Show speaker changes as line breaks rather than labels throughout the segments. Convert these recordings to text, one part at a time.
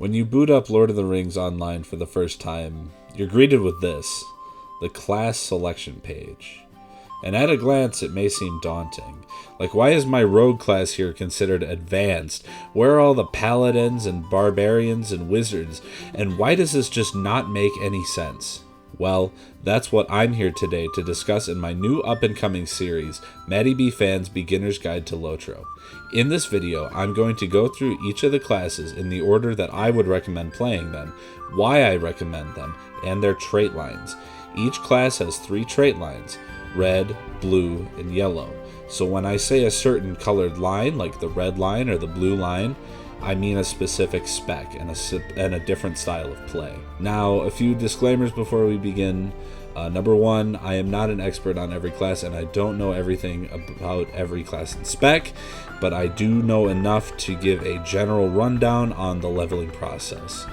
When you boot up Lord of the Rings Online for the first time, you're greeted with this, the class selection page. And at a glance, it may seem daunting. Like, why is my rogue class here considered advanced? Where are all the paladins and barbarians and wizards? And why does this just not make any sense? Well, that's what I'm here today to discuss in my new up-and-coming series, MattyBFan's Beginner's Guide to Lotro. In this video, I'm going to go through each of the classes in the order that I would recommend playing them, why I recommend them, and their trait lines. Each class has 3 trait lines, red, blue, and yellow. So when I say a certain colored line, like the red line or the blue line, I mean a specific spec and a different style of play. Now, a few disclaimers before we begin. Number 1, I am not an expert on every class, and I don't know everything about every class and spec, but I do know enough to give a general rundown on the leveling process.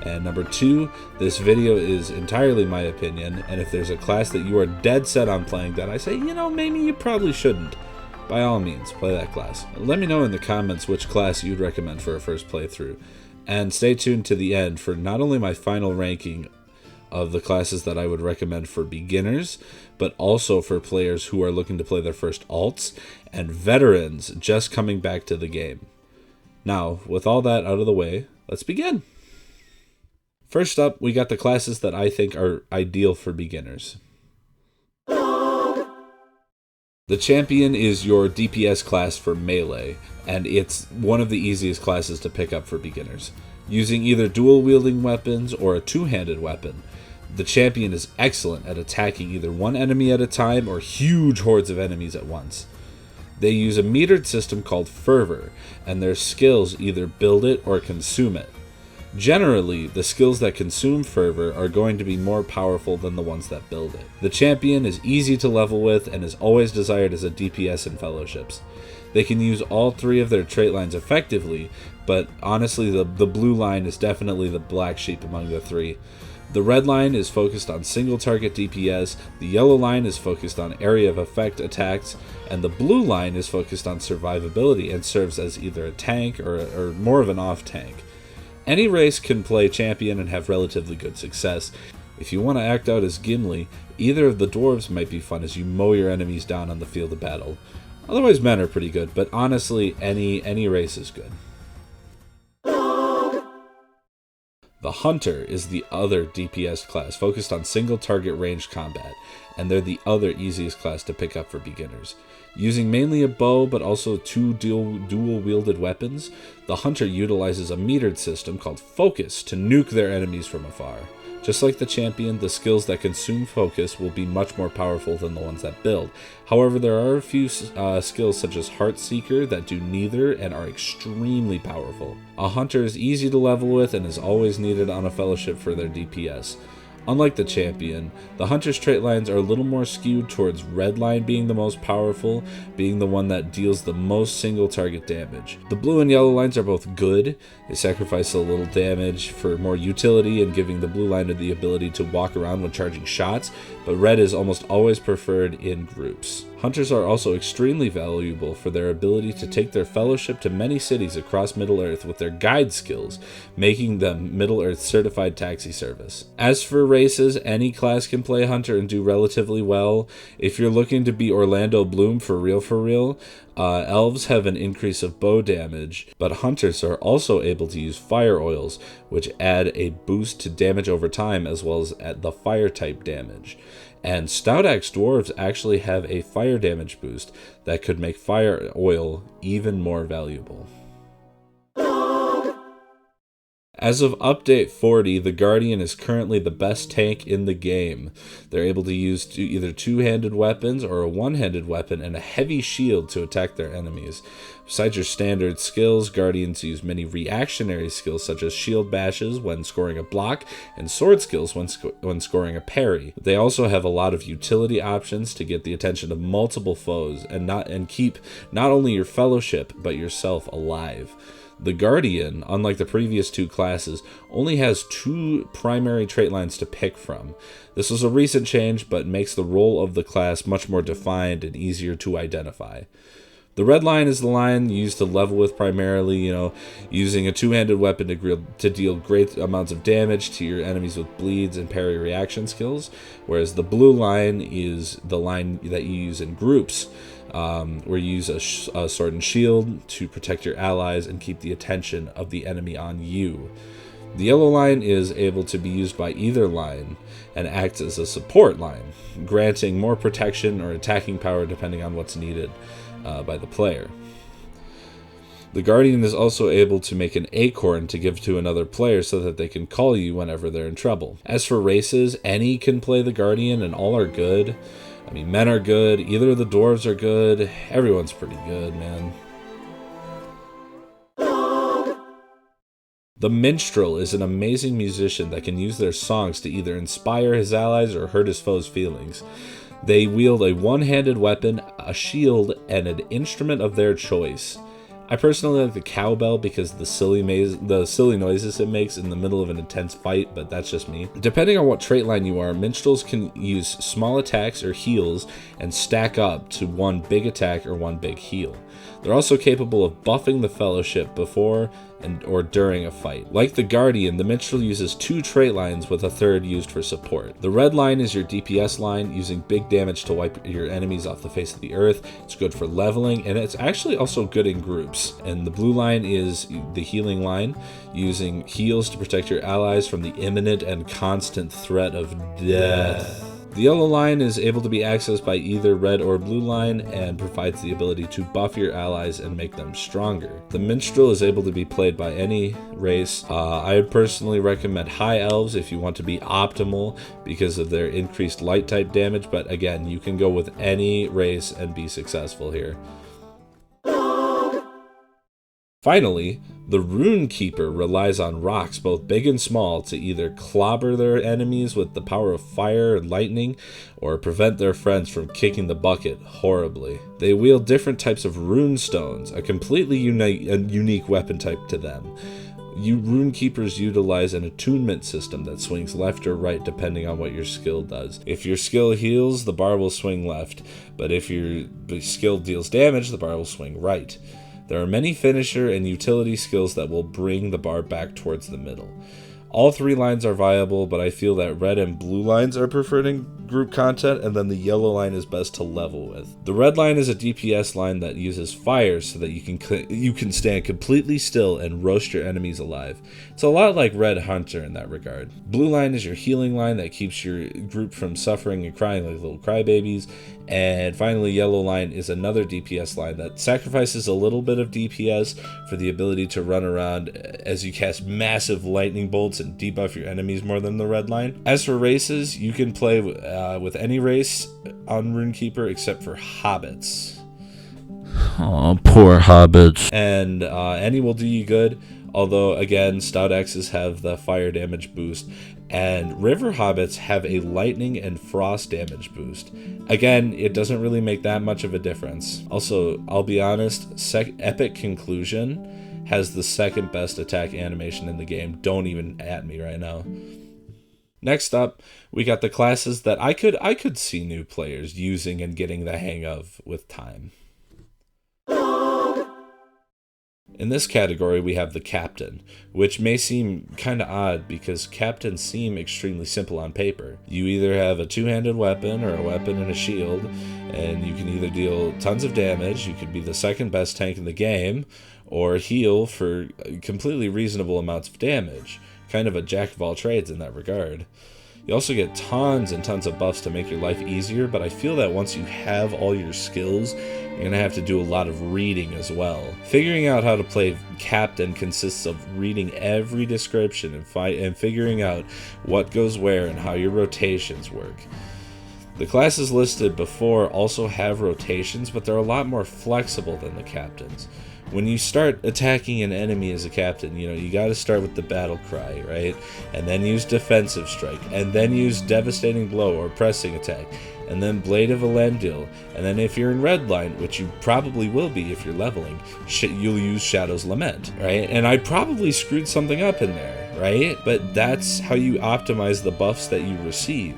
And number 2, this video is entirely my opinion, and if there's a class that you are dead set on playing that I say, maybe you probably shouldn't, by all means, play that class. Let me know in the comments which class you'd recommend for a first playthrough. And stay tuned to the end for not only my final ranking of the classes that I would recommend for beginners, but also for players who are looking to play their first alts, and veterans just coming back to the game. Now, with all that out of the way, let's begin. First up, we got the classes that I think are ideal for beginners. The champion is your DPS class for melee, and it's one of the easiest classes to pick up for beginners. Using either dual-wielding weapons or a two-handed weapon, the champion is excellent at attacking either one enemy at a time or huge hordes of enemies at once. They use a metered system called Fervor, and their skills either build it or consume it. Generally, the skills that consume Fervor are going to be more powerful than the ones that build it. The champion is easy to level with and is always desired as a DPS in fellowships. They can use all 3 of their trait lines effectively, but honestly the blue line is definitely the black sheep among the 3. The red line is focused on single target DPS, the yellow line is focused on area of effect attacks, and the blue line is focused on survivability and serves as either a tank or more of an off-tank. Any race can play champion and have relatively good success. If you want to act out as Gimli, either of the dwarves might be fun as you mow your enemies down on the field of battle. Otherwise, men are pretty good, but honestly, any race is good. The Hunter is the other DPS class focused on single target ranged combat, and they're the other easiest class to pick up for beginners. Using mainly a bow but also 2 dual-wielded weapons, the Hunter utilizes a metered system called Focus to nuke their enemies from afar. Just like the champion, the skills that consume focus will be much more powerful than the ones that build. However, there are a few skills such as Heartseeker that do neither and are extremely powerful. A hunter is easy to level with and is always needed on a fellowship for their DPS. Unlike the champion, the hunter's trait lines are a little more skewed towards red line being the most powerful, being the one that deals the most single target damage. The blue and yellow lines are both good. They sacrifice a little damage for more utility and giving the blue line the ability to walk around when charging shots, but red is almost always preferred in groups. Hunters are also extremely valuable for their ability to take their fellowship to many cities across Middle-earth with their guide skills, making them Middle-earth certified taxi service. As for races, any class can play Hunter and do relatively well. If you're looking to be Orlando Bloom for real, elves have an increase of bow damage, but hunters are also able to use fire oils, which add a boost to damage over time as well as the fire type damage. And Stout Axe Dwarves actually have a fire damage boost that could make fire oil even more valuable. As of update 40, the Guardian is currently the best tank in the game. They're able to use either two-handed weapons or a one-handed weapon and a heavy shield to attack their enemies. Besides your standard skills, Guardians use many reactionary skills such as shield bashes when scoring a block and sword skills when scoring a parry. They also have a lot of utility options to get the attention of multiple foes and keep not only your fellowship but yourself alive. The Guardian, unlike the previous 2 classes, only has 2 primary trait lines to pick from. This was a recent change, but makes the role of the class much more defined and easier to identify. The red line is the line used to level with primarily, using a two-handed weapon to deal great amounts of damage to your enemies with bleeds and parry reaction skills, whereas the blue line is the line that you use in groups, where you use a sword and shield to protect your allies and keep the attention of the enemy on you. The yellow line is able to be used by either line and acts as a support line, granting more protection or attacking power depending on what's needed by the player. The Guardian is also able to make an acorn to give to another player so that they can call you whenever they're in trouble. As for races, any can play the Guardian and all are good. I mean, men are good, either of the dwarves are good, everyone's pretty good, man. The Minstrel is an amazing musician that can use their songs to either inspire his allies or hurt his foes' feelings. They wield a one-handed weapon, a shield, and an instrument of their choice. I personally like the cowbell because the silly noises it makes in the middle of an intense fight, but that's just me. Depending on what trait line you are, minstrels can use small attacks or heals and stack up to one big attack or one big heal. They're also capable of buffing the fellowship before or during a fight. Like the Guardian, the Minstrel uses two trait lines with a third used for support. The red line is your DPS line, using big damage to wipe your enemies off the face of the earth. It's good for leveling, and it's actually also good in groups. And the blue line is the healing line, using heals to protect your allies from the imminent and constant threat of death. The yellow line is able to be accessed by either red or blue line and provides the ability to buff your allies and make them stronger. The Minstrel is able to be played by any race. I would personally recommend High Elves if you want to be optimal because of their increased light type damage, but again, you can go with any race and be successful here. Finally, the Rune-keeper relies on rocks, both big and small, to either clobber their enemies with the power of fire and lightning, or prevent their friends from kicking the bucket horribly. They wield different types of rune stones, a completely unique weapon type to them. Rune-keepers utilize an attunement system that swings left or right depending on what your skill does. If your skill heals, the bar will swing left, but if your skill deals damage, the bar will swing right. There are many finisher and utility skills that will bring the bar back towards the middle. All three lines are viable, but I feel that red and blue lines are preferred in group content, and then the yellow line is best to level with. The red line is a DPS line that uses fire so that you can stand completely still and roast your enemies alive. It's a lot like Red Hunter in that regard. Blue line is your healing line that keeps your group from suffering and crying like little crybabies. And finally, yellow line is another DPS line that sacrifices a little bit of DPS for the ability to run around as you cast massive lightning bolts and debuff your enemies more than the red line. As for races, you can play with any race on Rune-keeper except for hobbits.
Oh, poor hobbits.
And any will do you good, although again, stout axes have the fire damage boost, and river hobbits have a lightning and frost damage boost. Again, it doesn't really make that much of a difference. Also, I'll be honest, Epic Conclusion has the second best attack animation in the game. Don't even at me right now. Next up, we got the classes that I could see new players using and getting the hang of with time. In this category, we have the Captain, which may seem kinda odd because captains seem extremely simple on paper. You either have a two-handed weapon or a weapon and a shield, and you can either deal tons of damage, you could be the second best tank in the game, or heal for completely reasonable amounts of damage. Kind of a jack of all trades in that regard. You also get tons and tons of buffs to make your life easier, but I feel that once you have all your skills, you're going to have to do a lot of reading as well. Figuring out how to play Captain consists of reading every description and figuring out what goes where and how your rotations work. The classes listed before also have rotations, but they're a lot more flexible than the Captains. When you start attacking an enemy as a captain, you got to start with the battle cry, right? And then use defensive strike, and then use devastating blow or pressing attack, and then blade of Elendil, and then if you're in red line, which you probably will be if you're leveling, you'll use Shadow's Lament, right? And I probably screwed something up in there, right? But that's how you optimize the buffs that you receive.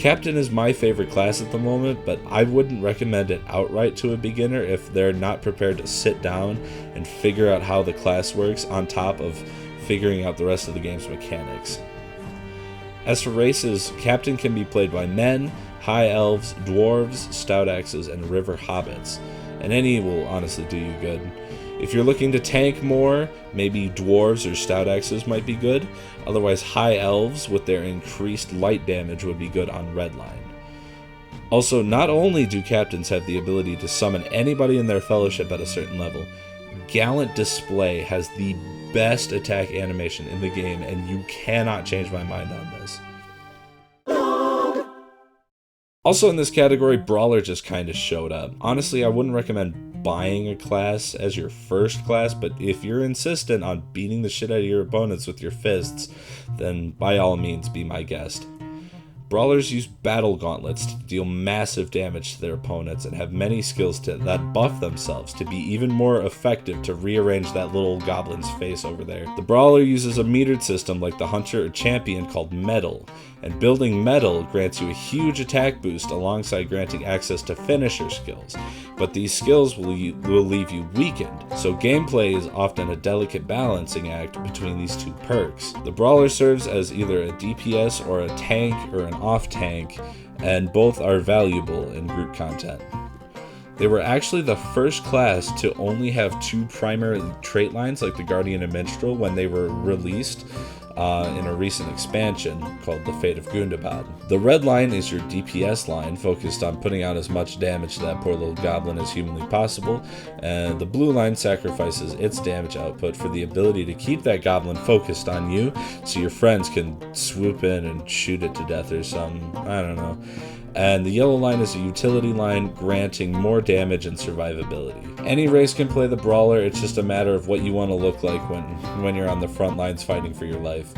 Captain is my favorite class at the moment, but I wouldn't recommend it outright to a beginner if they're not prepared to sit down and figure out how the class works on top of figuring out the rest of the game's mechanics. As for races, Captain can be played by men, high elves, dwarves, stout axes, and river hobbits, and any will honestly do you good. If you're looking to tank more, maybe dwarves or stout axes might be good. Otherwise, high elves with their increased light damage would be good on redline. Also, not only do captains have the ability to summon anybody in their fellowship at a certain level, Gallant Display has the best attack animation in the game, and you cannot change my mind on this. Also in this category, Brawler just kind of showed up. Honestly, I wouldn't recommend buying a class as your first class, but if you're insistent on beating the shit out of your opponents with your fists, then by all means be my guest. Brawlers use battle gauntlets to deal massive damage to their opponents and have many skills that buff themselves to be even more effective to rearrange that little goblin's face over there. The Brawler uses a metered system like the Hunter or Champion called Metal, and building Metal grants you a huge attack boost alongside granting access to finisher skills, but these skills will leave you weakened, so gameplay is often a delicate balancing act between these two perks. The Brawler serves as either a DPS or a tank or an off-tank, and both are valuable in group content. They were actually the first class to only have two primary trait lines like the Guardian and Minstrel when they were released in a recent expansion called the Fate of Gundabad. The red line is your DPS line, focused on putting out as much damage to that poor little goblin as humanly possible, and the blue line sacrifices its damage output for the ability to keep that goblin focused on you so your friends can swoop in and shoot it to death or something, I don't know. And the yellow line is a utility line, granting more damage and survivability. Any race can play the Brawler, it's just a matter of what you want to look like when you're on the front lines fighting for your life.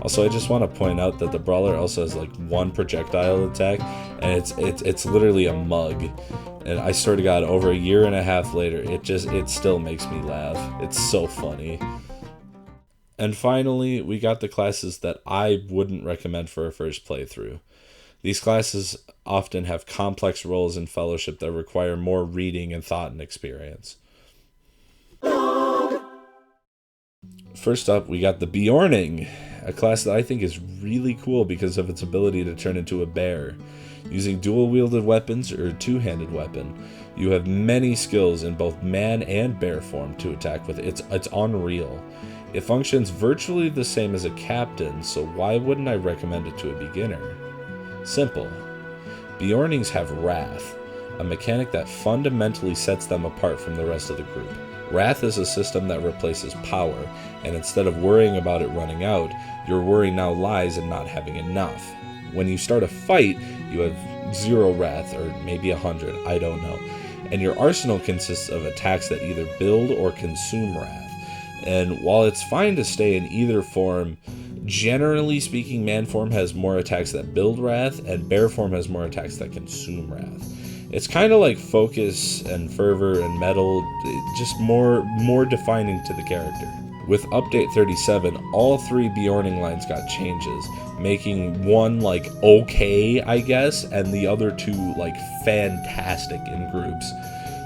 Also, I just want to point out that the Brawler also has like one projectile attack, and it's literally a mug. And I swear to God, over a year and a half later, it still makes me laugh. It's so funny. And finally, we got the classes that I wouldn't recommend for a first playthrough. These classes often have complex roles in Fellowship that require more reading and thought and experience. First up, we got the Beorning, a class that I think is really cool because of its ability to turn into a bear. Using dual-wielded weapons or a two-handed weapon, you have many skills in both man and bear form to attack with. It's unreal. It functions virtually the same as a captain, so why wouldn't I recommend it to a beginner? Simple. Beornings have Wrath, a mechanic that fundamentally sets them apart from the rest of the group. Wrath is a system that replaces power, and instead of worrying about it running out, your worry now lies in not having enough. When you start a fight, you have 0 Wrath, or maybe 100, I don't know, and your arsenal consists of attacks that either build or consume Wrath. And while it's fine to stay in either form, generally speaking, man form has more attacks that build Wrath, and bear form has more attacks that consume Wrath. It's kind of like Focus and Fervor and Metal, just more defining to the character. With Update 37, all 3 Beorning lines got changes, making one like okay, I guess, and the other 2 like fantastic in groups.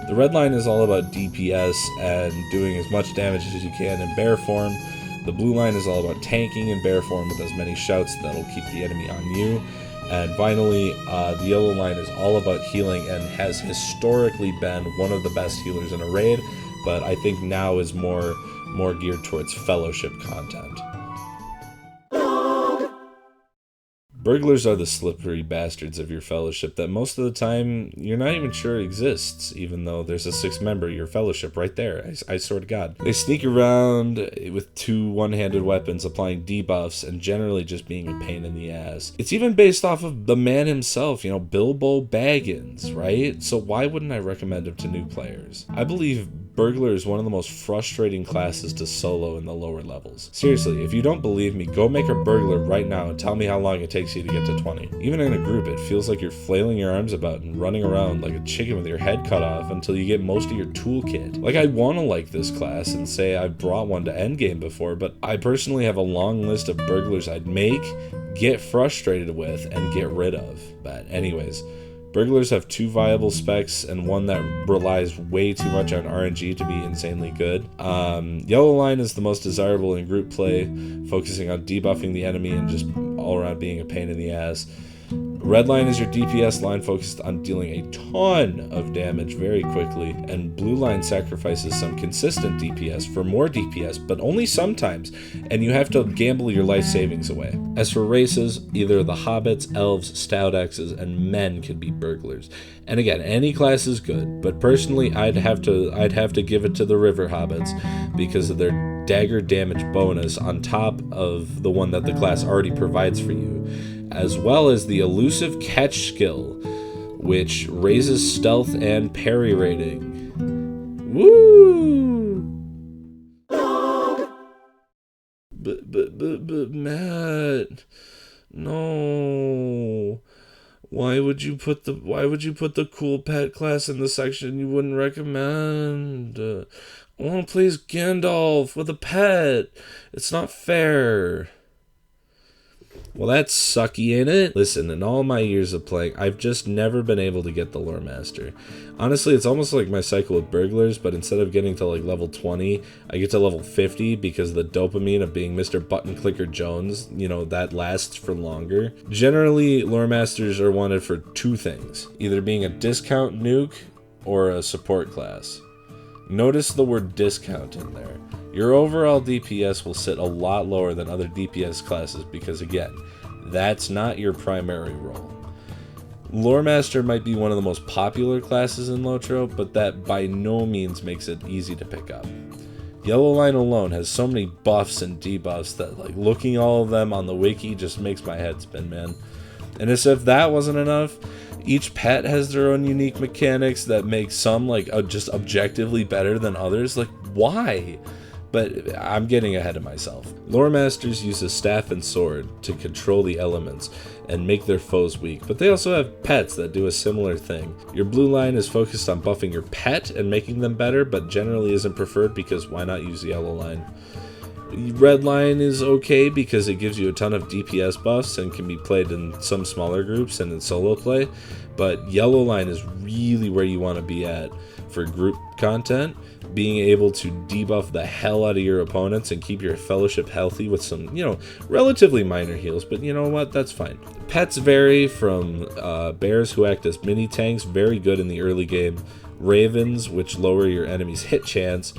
The red line is all about DPS and doing as much damage as you can in bear form. The blue line is all about tanking in bear form with as many shouts that'll keep the enemy on you. And finally, the yellow line is all about healing and has historically been one of the best healers in a raid, but I think now is more geared towards Fellowship content. Burglars are the slippery bastards of your Fellowship that most of the time you're not even sure exists, even though there's a 6th member of your Fellowship right there, I swear to God. They sneak around with 2 one-handed weapons, applying debuffs, and generally just being a pain in the ass. It's even based off of the man himself, Bilbo Baggins, right? So why wouldn't I recommend him to new players? I believe Burglar is one of the most frustrating classes to solo in the lower levels. Seriously, if you don't believe me, go make a Burglar right now and tell me how long it takes you to get to 20. Even in a group, it feels like you're flailing your arms about and running around like a chicken with your head cut off until you get most of your toolkit. Like, I want to like this class and say I've brought one to endgame before, but I personally have a long list of Burglars I'd make, get frustrated with, and get rid of. But anyways, Burglars have 2 viable specs and one that relies way too much on RNG to be insanely good. Yellow line is the most desirable in group play, focusing on debuffing the enemy and just all around being a pain in the ass. Red line is your DPS line, focused on dealing a ton of damage very quickly, and blue line sacrifices some consistent DPS for more DPS, but only sometimes, and you have to gamble your life savings away. As for races, either the hobbits, elves, stout axes, and men can be burglars. And again, any class is good, but personally I'd have to give it to the river hobbits because of their dagger damage bonus on top of the one that the class already provides for you, as well as the elusive catch skill, which raises stealth and parry rating. Woo! But Matt, no. Why would you put the cool pet class in the section you wouldn't recommend? I want to play as Gandalf with a pet. It's not fair. Well, that's sucky, ain't it? Listen, in all my years of playing, I've just never been able to get the Lore Master. Honestly, it's almost like my cycle with Burglars, but instead of getting to like level 20, I get to level 50 because the dopamine of being Mr. Button Clicker Jones, you know, that lasts for longer. Generally, Lore Masters are wanted for 2 things, either being a discount nuke or a support class. Notice the word discount in there. Your overall DPS will sit a lot lower than other DPS classes because, again, that's not your primary role. Lore Master might be one of the most popular classes in Lotro, but that by no means makes it easy to pick up. Yellow line alone has so many buffs and debuffs that, like, looking all of them on the wiki just makes my head spin, man. And as if that wasn't enough, each pet has their own unique mechanics that make some, like, just objectively better than others. Like, why? But I'm getting ahead of myself. Lore Masters use a staff and sword to control the elements and make their foes weak, but they also have pets that do a similar thing. Your blue line is focused on buffing your pet and making them better, but generally isn't preferred because why not use the yellow line? Red line is okay because it gives you a ton of DPS buffs and can be played in some smaller groups and in solo play, but yellow line is really where you want to be at for group content, being able to debuff the hell out of your opponents and keep your fellowship healthy with some, you know, relatively minor heals, but you know what, that's fine. Pets vary from bears who act as mini tanks, very good in the early game, ravens, which lower your enemy's hit chance,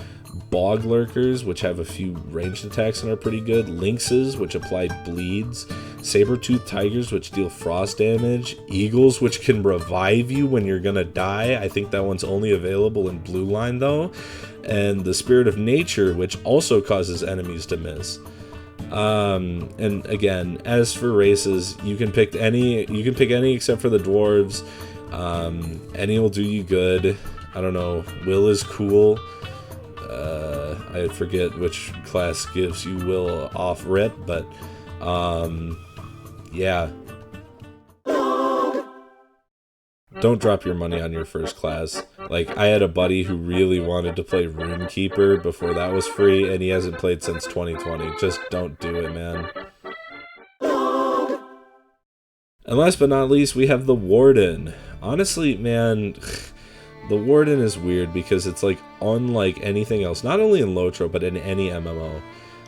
bog lurkers, which have a few ranged attacks and are pretty good, lynxes, which apply bleeds, saber-toothed tigers, which deal frost damage, eagles, which can revive you when you're gonna die. I think that one's only available in blue line though, and the spirit of nature, which also causes enemies to miss. And again, as for races, you can pick any except for the dwarves. Any will do you good. I don't know, will is cool. I forget which class gives you will off rip, but yeah. Don't drop your money on your first class. Like, I had a buddy who really wanted to play Rune-keeper before that was free, and he hasn't played since 2020. Just don't do it, man. And last but not least, we have the Warden. Honestly, man, the Warden is weird because it's like unlike anything else, not only in Lotro, but in any MMO.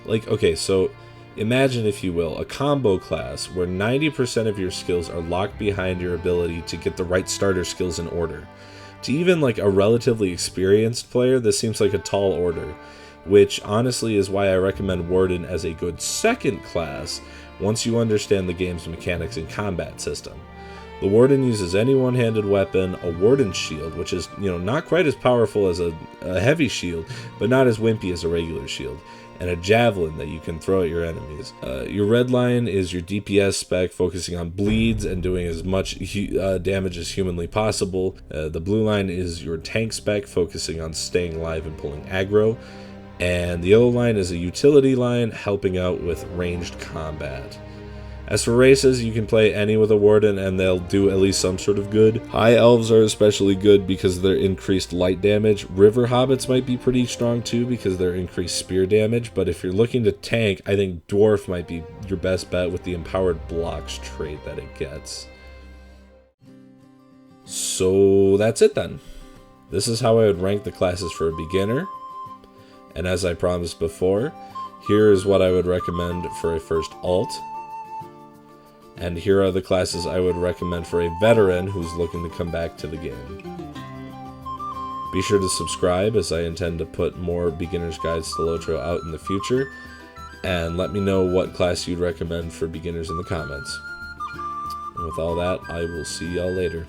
Like, okay, so imagine, if you will, a combo class where 90% of your skills are locked behind your ability to get the right starter skills in order. To even like a relatively experienced player, this seems like a tall order, which honestly is why I recommend Warden as a good second class once you understand the game's mechanics and combat system. The Warden uses any one-handed weapon, a Warden shield, which is, you know, not quite as powerful as a heavy shield, but not as wimpy as a regular shield, and a javelin that you can throw at your enemies. Your red line is your DPS spec, focusing on bleeds and doing as much damage as humanly possible. The blue line is your tank spec, focusing on staying alive and pulling aggro. And the yellow line is a utility line, helping out with ranged combat. As for races, you can play any with a Warden and they'll do at least some sort of good. High Elves are especially good because of their increased light damage. River Hobbits might be pretty strong too because of their increased spear damage, but if you're looking to tank, I think Dwarf might be your best bet with the Empowered Blocks trait that it gets. So that's it then. This is how I would rank the classes for a beginner. And as I promised before, here is what I would recommend for a first alt. And here are the classes I would recommend for a veteran who's looking to come back to the game. Be sure to subscribe, as I intend to put more beginner's guides to Lotro out in the future. And let me know what class you'd recommend for beginners in the comments. And with all that, I will see y'all later.